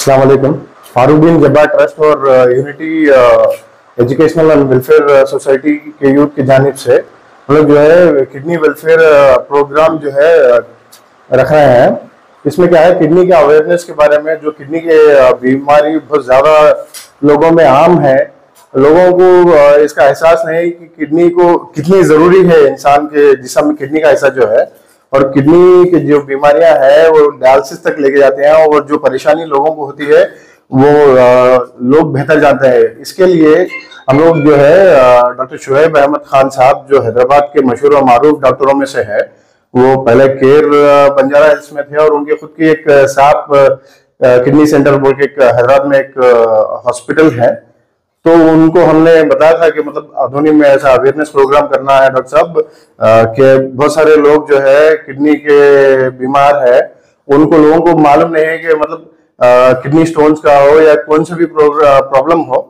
अस्सलाम वालेकुम। फारूक बिन जब्बार ट्रस्ट और unity educational and welfare society के यूथ की जानिब से हम लोग जो है किडनी वेलफेयर प्रोग्राम जो है रख रहे हैं। इसमें क्या है, किडनी के अवेयरनेस के बारे में, जो किडनी के बीमारी बहुत ज़्यादा लोगों में आम है। लोगों को इसका एहसास नहीं कि किडनी को कितनी ज़रूरी है इंसान के जिस्म में किडनी का हिस्सा जो है, और किडनी की जो बीमारियां हैं वो डायलिसिस तक लेके जाते हैं, और जो परेशानी लोगों को होती है वो लोग बेहतर जानते हैं। इसके लिए हम लोग जो है डॉक्टर शुएब अहमद खान साहब, जो हैदराबाद के मशहूर और मारूफ डॉक्टरों में से है, वो पहले केयर बंजारा हिल्स में थे और उनके खुद की एक साफ किडनी सेंटर बोल के एक हैदराबाद में एक हॉस्पिटल है। तो उनको हमने बताया था कि मतलब आधुनिक में ऐसा अवेयरनेस प्रोग्राम करना है डॉक्टर साहब, कि बहुत सारे लोग जो है किडनी के बीमार है, उनको लोगों को मालूम नहीं है कि मतलब किडनी स्टोन्स का हो या कौन सा भी प्रॉब्लम हो,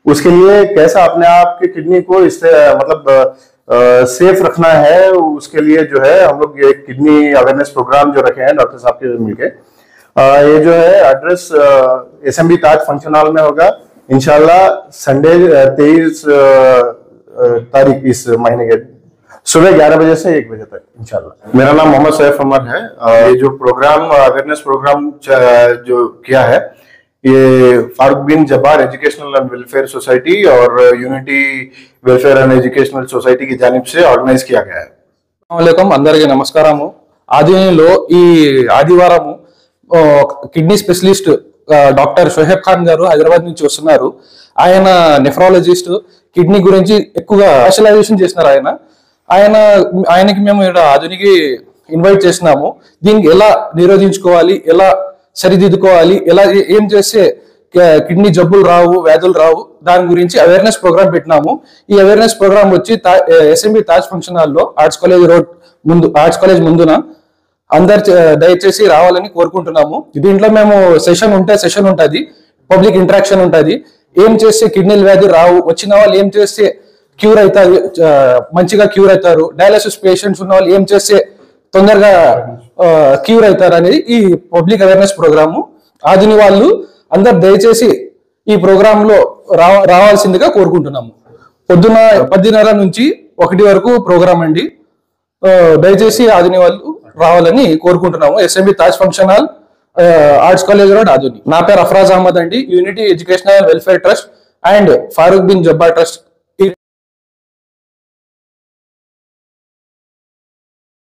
उसके लिए कैसा अपने आप के किडनी को इससे मतलब सेफ रखना है। उसके लिए जो है हम लोग ये किडनी अवेयरनेस प्रोग्राम जो रखे हैं डॉक्टर साहब के मिलके, ये जो है एड्रेस एसएमबी ताज फंक्शन हॉल में होगा इंशाल्लाह, संडे 23 तारीख इस महीने के सुबह 11 बजे से 1 बजे तक इंशाल्लाह। मेरा नाम मोहम्मद सैफ अमर है। ये जो प्रोग्राम अवेयरनेस प्रोग्राम जो किया है, ये Farooq bin Jabbar educational and welfare society और unity welfare and educational society की जानिब से ऑर्गेनाइज किया गया है। अस्सलामुअलैकुम, అందరికీ నమస్కారము। ఆదిలో ఈ ఆదివారము kidney specialist doctor Shoheb Khan గారు హైదరాబాద్ నుంచి వస్తున్నారు. ఆయన నెఫ్రాలజిస్ట్, కిడ్నీ గురించి ఎక్కువగా స్పెషలైజేషన్ చేస్తున్నారు. ఆయనకి మేము ఇక్కడ ఆధునికి ఇన్వైట్ చేసినాము. దీనికి ఎలా నిరోధించుకోవాలి, ఎలా సరిదిద్దుకోవాలి, ఎలా ఏం చేస్తే కిడ్నీ జబ్బులు రావు, వ్యాధులు రావు, దాని గురించి అవేర్నెస్ ప్రోగ్రామ్ పెట్టినాము. ఈ అవేర్నెస్ ప్రోగ్రామ్ వచ్చి ఎస్ఎంబి తాజ్ ఫంక్షన్ హాల్లో ఆర్ట్స్ కాలేజ్ ముందున అందరు దయచేసి రావాలని కోరుకుంటున్నాము. దీంట్లో మేము సెషన్ ఉంటుంది, పబ్లిక్ ఇంటరాక్షన్ ఉంటుంది. ఏం చేస్తే కిడ్నీ వ్యాధి రావు, వచ్చిన వాళ్ళు ఏం చేస్తే క్యూర్ అవుతారు, మంచిగా క్యూర్ అవుతారు, డయాలసిస్ పేషెంట్స్ ఉన్న వాళ్ళు ఏం చేస్తే తొందరగా క్యూర్ అవుతారు అనేది ఈ పబ్లిక్ అవేర్నెస్ ప్రోగ్రాము. ఆదిని వాళ్ళు అందరు దయచేసి ఈ ప్రోగ్రామ్ లో రావాల్సిందిగా కోరుకుంటున్నాము. పొద్దున 10:30 నుంచి 1 వరకు ప్రోగ్రామ్ అండి. దయచేసి ఆదిని వాళ్ళు రావాలని కోరుకుంటున్నాము. SMB Taj function hall, arts college road, Adoni. నా పేరు అఫ్రాజ్ అహ్మద్ అండి, unity educational welfare trust and Farooq Bin Jabbar trust